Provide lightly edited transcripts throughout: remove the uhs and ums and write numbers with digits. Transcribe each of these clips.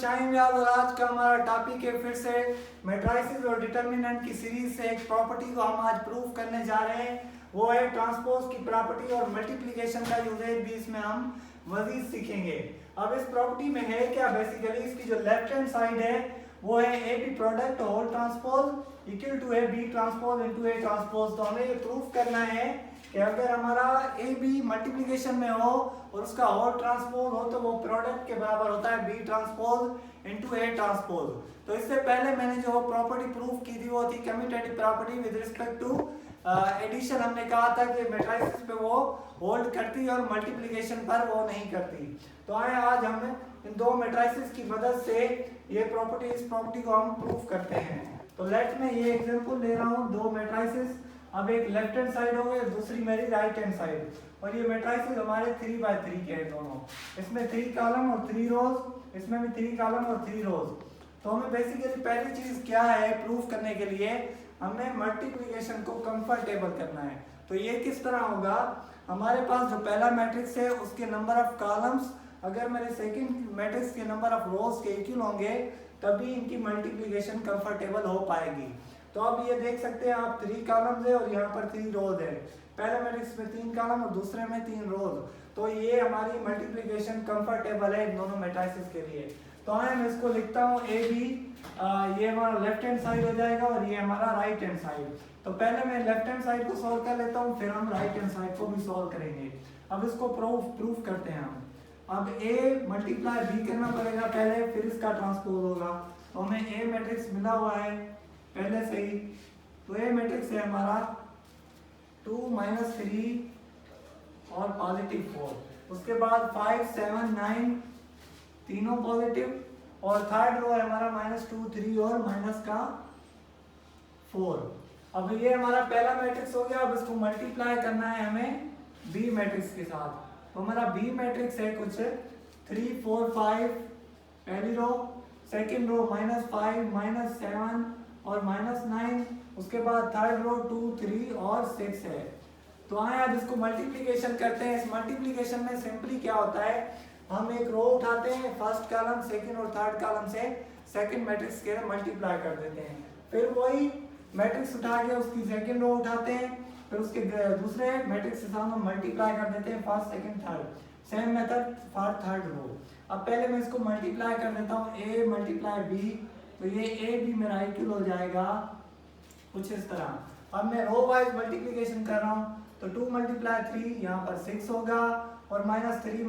शाहीन व्याल और आज का हमारा टॉपिक है फिर से मैट्रिसेस और डिटर्मिनेंट की सीरीज से एक प्रॉपर्टी को हम आज प्रूव करने जा रहे हैं। वो है ट्रांसपोज की प्रॉपर्टी और मल्टीप्लिकेशन का यूजेज भी इसमें हम मजीद सीखेंगे। अब इस प्रॉपर्टी में है क्या, बेसिकली इसकी जो लेफ्ट हैंड साइड है वो है A B product whole transpose equal to A B transpose into A transpose. तो हमें ये प्रूव करना है कि अगर हमारा ए बी मल्टीप्लिकेशन में हो और उसका होल ट्रांसपोज हो तो वो प्रोडक्ट के बराबर होता है B transpose into A transpose. तो इससे पहले मैंने जो प्रॉपर्टी प्रूव की थी वो थी commutative property with respect to addition. हमने कहा था कि मैट्रिसेस पे वो होल्ड करती है और मल्टीप्लिकेशन पर वो नहीं करती। तो आए आज हम इन दो मैट्रिसेस की मदद से ये प्रॉपर्टी, इस प्रॉपर्टी को हम प्रूव करते हैं। तो लेट में ये एग्जांपल ले रहा हूँ, दो मैट्रिसेस, अब एक लेफ्ट हैंड साइड हो गई, दूसरी मेरी राइट हैंड साइड, और ये मैट्रिसेस हमारे 3x3 के हैं दोनों। इसमें 3 कॉलम और 3 रोज, इसमें भी 3 कॉलम और 3 रोज। तो हमें बेसिकली पहली चीज क्या है प्रूफ करने के लिए, हमने मल्टीप्लिकेशन को कंफर्टेबल करना है। तो ये किस तरह होगा, हमारे पास जो पहला मैट्रिक्स है उसके नंबर ऑफ कॉलम्स अगर मेरे सेकंड मैट्रिक्स के नंबर ऑफ रोज के इक्वल होंगे तभी इनकी मल्टीप्लिकेशन कंफर्टेबल हो पाएगी। तो अब ये देख सकते हैं आप 3 कॉलम्स है और यहाँ पर 3 रोज है। पहले मैट्रिक्स में 3 कॉलम और दूसरे में 3 रोज, तो ये हमारी मल्टीप्लिकेशन कंफर्टेबल है इन दोनों मैट्रिसेस के लिए। तो मैं इसको लिखता हूँ ए बी, ये हमारा लेफ्ट हैंड साइड हो जाएगा और ये हमारा राइट हैंड साइड। तो पहले मैं लेफ्ट हैंड साइड को सॉल्व कर लेता हूँ, फिर हम राइट हैंड साइड को भी सॉल्व करेंगे। अब इसको प्रूफ करते हैं हम। अब ए मल्टीप्लाई बी करना पड़ेगा पहले, फिर इसका ट्रांसपोज होगा। तो हमें ए मैट्रिक्स मिला हुआ है पहले से ही। तो ए मैट्रिक्स है हमारा 2 - 3 और +4। उसके बाद 5 7 9 तीनों पॉजिटिव, और थर्ड रो है हमारा -2 3 और -4। अब ये हमारा पहला मैट्रिक्स हो गया। अब इसको मल्टीप्लाई करना है हमें बी मैट्रिक्स के साथ। तो हमारा बी मैट्रिक्स है कुछ 3 4 5 पहली रो, सेकंड रो -5 -7 और -9, उसके बाद थर्ड रो 2 3 और 6 है। तो आज इसको मल्टीप्लिकेशन करते हैं। इस मल्टीप्लिकेशन में सिंपली क्या होता है, हम एक रो उठाते हैं, फर्स्ट कॉलम सेकंड और थर्ड कॉलम से सेकंड मैट्रिक्स के मल्टीप्लाई कर देते हैं, फिर वही मैट्रिक्स उठा के उसकी सेकंड रो उठाते हैं, फिर उसके दूसरे मैट्रिक्स के साथ हम मल्टीप्लाई कर देते हैं first second third. Same method for third row. अब पहले मैं इसको मल्टीप्लाई कर देता हूँ, ए मल्टीप्लाई बी, तो ये ए बी मेरा इक्वल हो जाएगा कुछ इस तरह। अब मैं रो वाइज मल्टीप्लिकेशन कर रहा हूँ, तो 2 × 3 यहाँ पर 6 होगा, और -3 ×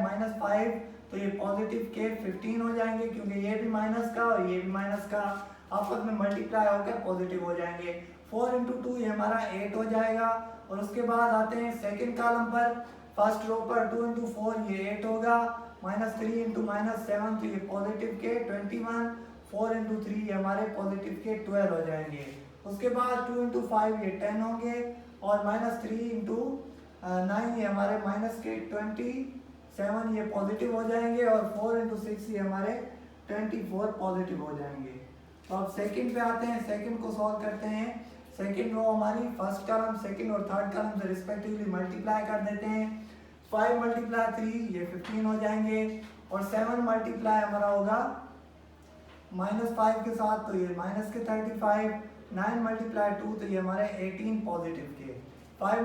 -5, तो ये पॉजिटिव के 15 हो जाएंगे, क्योंकि ये भी माइनस का और ये भी माइनस का आपस में मल्टीप्लाई होकर पॉजिटिव हो जाएंगे। 4 × 2 ये हमारा 8 हो जाएगा। और उसके बाद आते हैं सेकंड कॉलम पर, फर्स्ट रो पर 2 × 4 ये 8 होगा, -3 × -7 तो ये पॉजिटिव के 21, 4 × 3 ये हमारे पॉजिटिव के 12 हो जाएंगे। उसके बाद 2 × 5 ये 10 होंगे, और -3 × 9 ये हमारे माइनस के 27 ये पॉजिटिव हो जाएंगे, और 4 × 6 ये हमारे 24 पॉजिटिव हो जाएंगे। तो अब सेकंड पे आते हैं, सेकंड को सॉल्व करते हैं। सेकंड रो हमारी फर्स्ट कॉलम सेकंड और थर्ड कॉलम से रिस्पेक्टिवली मल्टीप्लाई कर देते हैं। 5 × 3 ये 15 हो जाएंगे, और 7 मल्टीप्लाई हमारा होगा -5 के साथ, तो ये माइनस के 35, 9 × 2 तो ये हमारे 18 पॉजिटिव के, 5 ×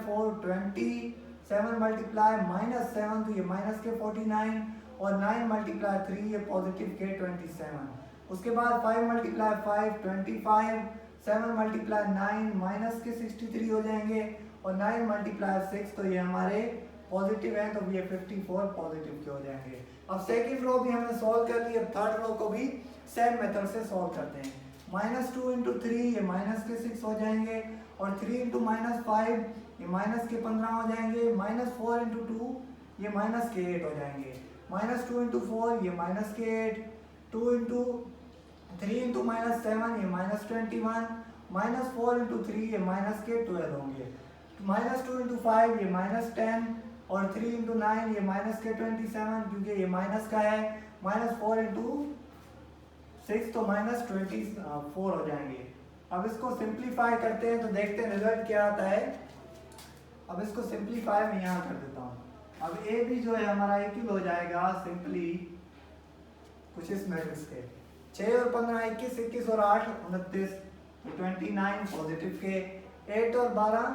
4 20, 7 मल्टीप्लाई -7 तो ये माइनस के 49, और 9 × 3 ये पॉजिटिव के 27। उसके बाद 5 × 5 25, 7 × 9 माइनस के 63 हो जाएंगे, और 9 × 6 तो ये हमारे पॉजिटिव है, तो ये 54 पॉजिटिव के हो जाएंगे। अब सेकंड रो भी हमने सॉल्व कर ली, अब थर्ड रो को भी सेम मेथड से सॉल्व करते हैं। -2 × 3 ये माइनस के 6 हो जाएंगे, और 3 × -5 ये माइनस के 15 हो जाएंगे, -4 × 2 ये माइनस के 8 हो जाएंगे, -2 × 4 ये माइनस के 8, 2 × 3 × -7 ये -21, -4 × 3 ये माइनस के 12 होंगे, -2 × 5 ये -10, और 3 × 9 ये माइनस के 27, क्योंकि ये माइनस का है, -4 × 6 तो -24 हो जाएंगे। अब इसको सिंप्लीफाई करते हैं तो देखते हैं रिजल्ट क्या आता है। अब इसको सिंप्लीफाई मैं यहाँ कर देता हूँ। अब ए भी जो है हमारा इक्वल हो जाएगा सिंपली कुछ इस मैट्रिक्स के। 6 और 15 21, 21 और 8 29, 29 पॉजिटिव के। 8 और 12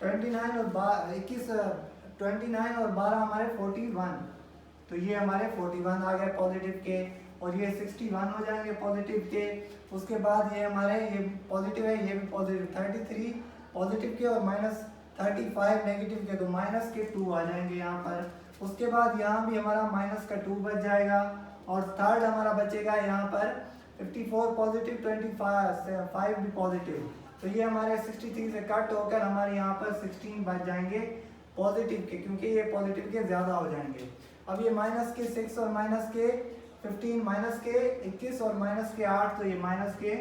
29 और 21, 29 और 12 हमारे 41, तो ये हमारे 41 आ गए पॉजिटिव के। और ये 61 हो जाएंगे पॉजिटिव के। उसके बाद ये हमारे ये पॉजिटिव है, ये भी पॉजिटिव। 33 पॉजिटिव के और -35 नेगेटिव के, तो माइनस के 2 आ जाएंगे यहाँ पर। उसके बाद यहाँ भी हमारा माइनस का 2 बच जाएगा। और थर्ड हमारा बचेगा यहाँ पर 54 पॉजिटिव, 25 भी पॉजिटिव, तो ये हमारे 63 से कट होकर हमारे यहाँ पर 16 बच जाएंगे पॉजिटिव के, क्योंकि ये पॉजिटिव के ज़्यादा हो जाएंगे। अब ये माइनस के 6 और माइनस के 15, माइनस के 21 और माइनस के 8, तो ये माइनस के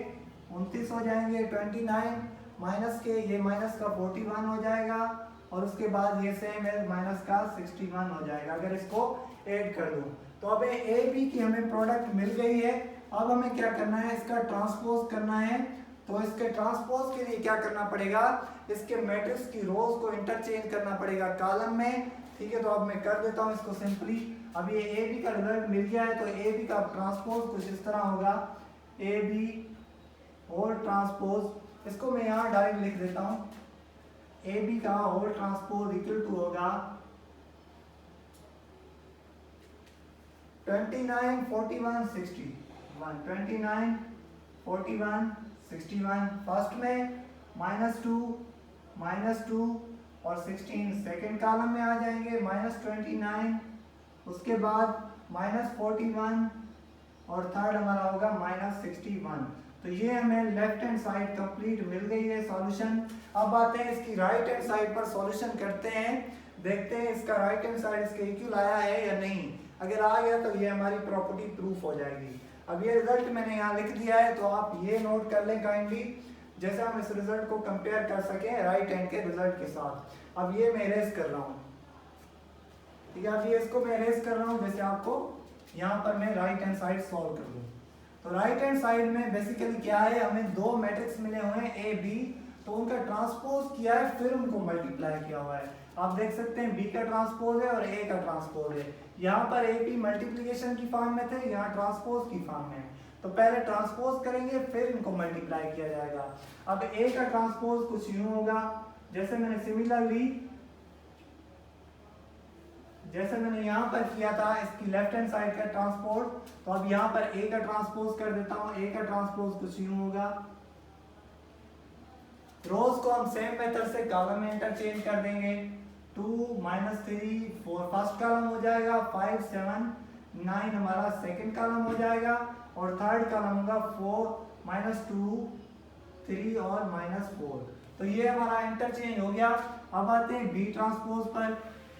29 हो जाएंगे। 29 माइनस के, ये माइनस का 41 हो जाएगा। और उसके बाद ये सेम है, माइनस का 61 हो जाएगा अगर इसको ऐड कर दूं। तो अब ए बी की हमें प्रोडक्ट मिल गई है। अब हमें क्या करना है, इसका ट्रांसपोज करना है। तो इसके ट्रांसपोज के लिए क्या करना पड़ेगा, इसके मैट्रिक्स की रोज को इंटरचेंज करना पड़ेगा कॉलम में, ठीक है। तो अब मैं कर देता हूँ इसको सिंपली। अब ये ए बी का रिजल्ट मिल गया है, तो ए बी का ट्रांसपोज कुछ इस तरह होगा, ए बी होल ट्रांसपोज। इसको मैं यहाँ डायरेक्ट लिख देता हूँ, ए बी का होल ट्रांसपोज इक्वल टू होगा 29 41 61, 29 41 61 फर्स्ट में, -2 और 16 सेकेंड कॉलम में आ जाएंगे, -29, उसके बाद -41 और थर्ड हमारा होगा -61। तो ये हमें लेफ्ट हैंड साइड कंप्लीट मिल गई है सॉल्यूशन। अब आते हैं इसकी राइट हैंड साइड पर सॉल्यूशन करते हैं, देखते हैं इसका राइट हैंड साइड इसके इक्वल आया है या नहीं। अगर आ गया तो ये हमारी प्रॉपर्टी प्रूफ हो जाएगी। अब ये रिजल्ट मैंने यहाँ लिख दिया है, तो आप ये नोट कर लें काइंडली, जैसे हम इस रिजल्ट को कंपेयर कर सकें राइट हैंड के रिजल्ट के साथ। अब ये मैं इरेज कर रहा हूँ, ठीक है। अब ये इसको मैं इरेज कर रहा हूँ, जैसे आपको यहाँ पर मैं राइट हैंड साइड सॉल्व कर दूँ। तो राइट हैंड साइड में बेसिकली क्या है, हमें दो मैट्रिक्स मिले हुए हैं ए बी, तो उनका ट्रांसपोज किया है, फिर उनको मल्टीप्लाई किया हुआ है। आप देख सकते हैं बी का ट्रांसपोज है और ए का ट्रांसपोज है। यहाँ पर ए बी मल्टीप्लिकेशन की फॉर्म में थे, यहाँ ट्रांसपोज की फॉर्म में। तो पहले ट्रांसपोज करेंगे, फिर इनको मल्टीप्लाई किया जाएगा। अब ए का ट्रांसपोज कुछ यूं होगा, जैसे मैंने यहाँ पर किया था इसकी लेफ्ट हैंड साइड का ट्रांसपोज, तो अब यहाँ पर ए का ट्रांसपोज कर देता हूँ। ए का ट्रांसपोज कुछ यूं होगा, रोज को हम सेम मेथड से कॉलम में इंटरचेंज कर देंगे। 2 -3 4 फर्स्ट कॉलम हो जाएगा, 5 7 9 हमारा सेकंड कॉलम हो जाएगा, और थर्ड कॉलम होगा 4 -2 3 और -4। तो ये हमारा इंटरचेंज हो गया। अब आते हैं बी ट्रांसपोज पर,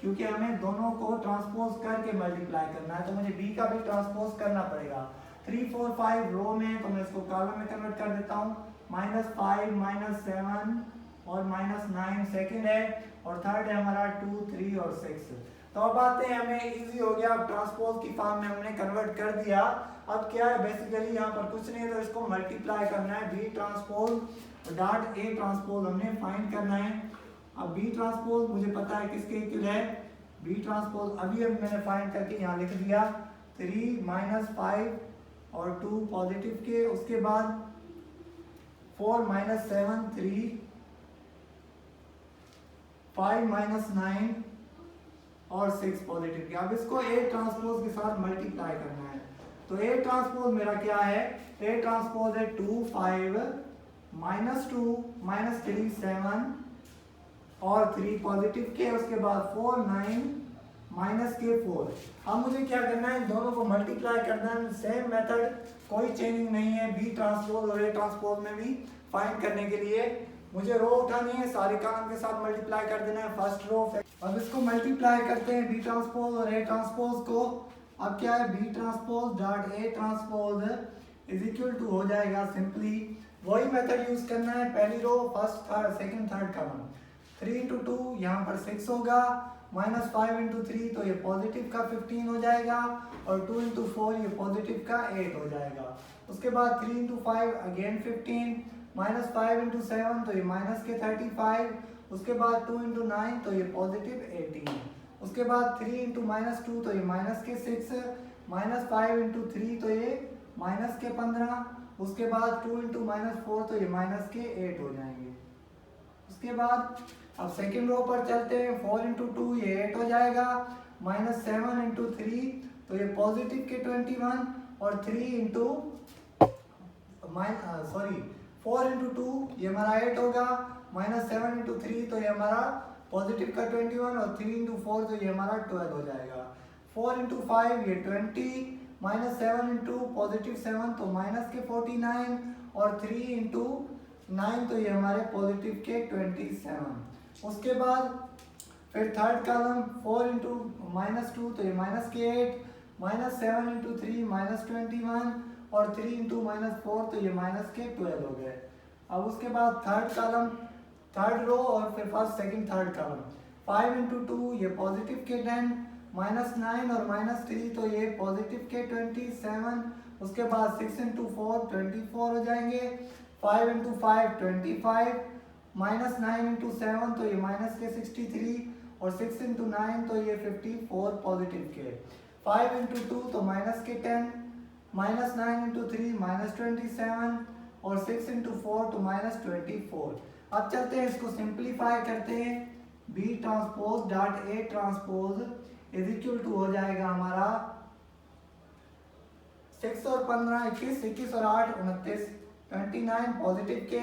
क्योंकि हमें दोनों को ट्रांसपोज करके मल्टीप्लाई करना है, तो मुझे बी का भी ट्रांसपोज करना पड़ेगा। 3 4 5 रो में, तो मैं इसको कॉलम में कन्वर्ट कर देता हूँ। -5 -7 और -9 सेकंड है, और थर्ड है हमारा 2 3 और 6। तो अब आते हैं, हमें इजी हो गया, अब ट्रांसपोज की फॉर्म में हमने कन्वर्ट कर दिया। अब क्या है, बेसिकली यहाँ पर कुछ नहीं है, तो इसको मल्टीप्लाई करना है। B transpose dot A transpose हमने फाइंड करना है। अब बी ट्रांसपोज मुझे पता है किसके इक्वल है, बी ट्रांसपोज अभी मैंने फाइंड करके यहाँ लिख दिया। 3 -5 और 2 पॉजिटिव के, उसके बाद 4 -7 3 5 -9 और 6 पॉजिटिव के। अब इसको ए ट्रांसपोज के साथ मल्टीप्लाई करना है। तो ए ट्रांसपोज मेरा क्या है, ए ट्रांसपोज है 2 5 -2 -3 7 और 3 पॉजिटिव के, उसके बाद 4 9 -4। अब मुझे क्या करना है, इन दोनों को मल्टीप्लाई करना है, सेम मेथड, कोई चेंजिंग नहीं है। बी ट्रांसपोज और ए ट्रांसपोज में भी फाइंड करने के लिए मुझे रो उठानी है, सारे कॉलम के साथ मल्टीप्लाई कर देना है फर्स्ट रो। अब इसको मल्टीप्लाई करते हैं बी ट्रांसपोज और ए ट्रांसपोज को। अब क्या है, B transpose dot A transpose is equal to हो जाएगा सिंपली वही मेथड यूज करना है, पहली row first third second third column. 3 × 2 यहाँ पर 6 होगा, -5 × 3 तो ये पॉजिटिव का 15 हो जाएगा, और 2 × 4 ये पॉजिटिव का 8 हो जाएगा। उसके बाद 3 × 5 अगेन 15, -5 × 7 तो ये माइनस के 35, उसके बाद 2 × 9 तो ये पॉजिटिव 18, उसके बाद 3 × -2 तो ये -6, -5 इंटू 3 तो ये माइनस के 15, उसके बाद 2 इंटू -4 तो ये माइनस के 8 हो जाएंगे। उसके बाद अब सेकेंड रो पर चलते हैं, 4 इंटू 2 ये 8 हो जाएगा, -7 इंटू 3 तो ये पॉजिटिव के 21, और 3 इंटू 4 इंटू 2 ये हमारा 8 होगा, -7 इंटू 3 तो ये हमारा पॉजिटिव का 21, और 3 इंटू 4 तो ये हमारा 12 हो जाएगा। 4 इंटू 5 ये 20, -7 इंटू पॉजिटिव 7 तो माइनस के 49, और 3 इंटू 9 तो ये हमारे पॉजिटिव के 27। उसके बाद फिर थर्ड कॉलम 4 इंटू -2 तो ये माइनस के 8, -7 इंटू 3 -21, और 3 इंटू -4 तो ये माइनस के 12 हो गए। अब उसके बाद थर्ड कॉलम, थर्ड रो, और फिर first second third column, 5 into 2 ये पॉजिटिव के 10, -9 और -3 तो ये पॉजिटिव के 27। उसके बाद 6 इंटू 4 24 हो जाएंगे, 5 इंटू 5 25, -9 इंटू 7 तो ये माइनस के 63, और 6 इंटू 9 तो ये 54 पॉजिटिव के। 5 इंटू 2 तो माइनस के 10, -9 इंटू 3 -27, और 6 इंटू 4 तो -24। अब चलते हैं इसको सिंप्लीफाई करते हैं, B transpose dot A transpose is equal to हो जाएगा हमारा 6 और 15 21, 21 और 8 29, 29 पॉजिटिव के,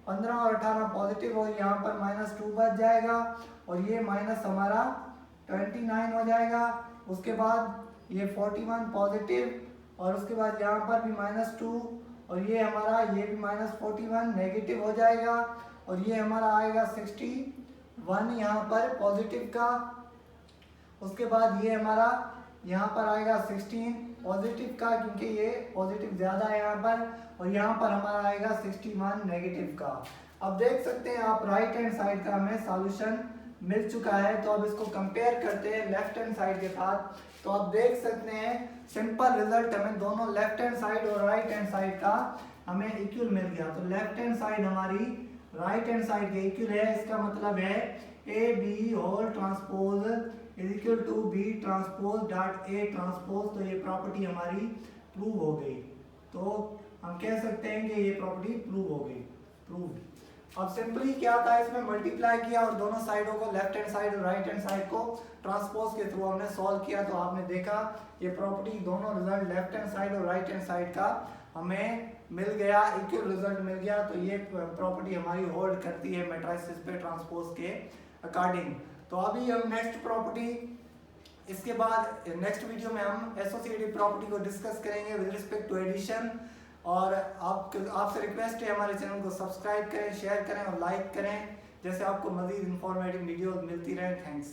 15 और 18 पॉजिटिव, और यहाँ पर -2 बच जाएगा, और ये माइनस हमारा 29 हो जाएगा। उसके बाद ये 41 पॉजिटिव, और उसके बाद यहाँ पर भी -2, और ये हमारा ये भी -41 नेगेटिव हो जाएगा, और ये हमारा आएगा 61 यहाँ पर पॉजिटिव का। उसके बाद ये हमारा यहाँ पर आएगा 16 पॉजिटिव का, क्योंकि ये पॉजिटिव ज़्यादा है यहाँ पर, और यहाँ पर हमारा आएगा 61 नेगेटिव का। अब देख सकते हैं आप राइट हैंड साइड का हमें सॉल्यूशन मिल चुका है। तो अब इसको कंपेयर करते हैं लेफ्ट हैंड साइड के साथ। तो आप देख सकते हैं सिंपल रिजल्ट हमें दोनों लेफ्ट हैंड साइड और राइट हैंड साइड का हमें इक्वल मिल गया। तो लेफ्ट हैंड साइड हमारी राइट हैंड साइड के इक्वल है, इसका मतलब है A B whole transpose is equal to B transpose dot A transpose. तो ये प्रॉपर्टी हमारी प्रूव हो गई। तो हम कह सकते हैं कि ये प्रॉपर्टी प्रूव हो गई, प्रूव्ड। अब सिंपली क्या था, इसमें मल्टीप्लाई किया और दोनों साइडों को लेफ्ट हैंड साइड और राइट हैंड साइड को ट्रांसपोज के थ्रू हमने सॉल्व किया। तो आपने देखा ये प्रॉपर्टी दोनों रिजल्ट लेफ्ट हैंड साइड और राइट हैंड साइड का हमें मिल गया, इक्वल रिजल्ट मिल गया। तो ये प्रॉपर्टी हमारी होल्ड करती है मैट्रिसेस पे ट्रांसपोज के अकॉर्डिंग। तो अभी हम नेक्स्ट प्रॉपर्टी, इसके बाद नेक्स्ट वीडियो में हम एसोसिएटिव प्रॉपर्टी को डिस्कस करेंगे विद रिस्पेक्ट टू एडिशन। और आपसे रिक्वेस्ट है हमारे चैनल को सब्सक्राइब करें, शेयर करें और लाइक करें, जैसे आपको मज़ीद इंफॉर्मेटिव वीडियो मिलती रहे। थैंक्स।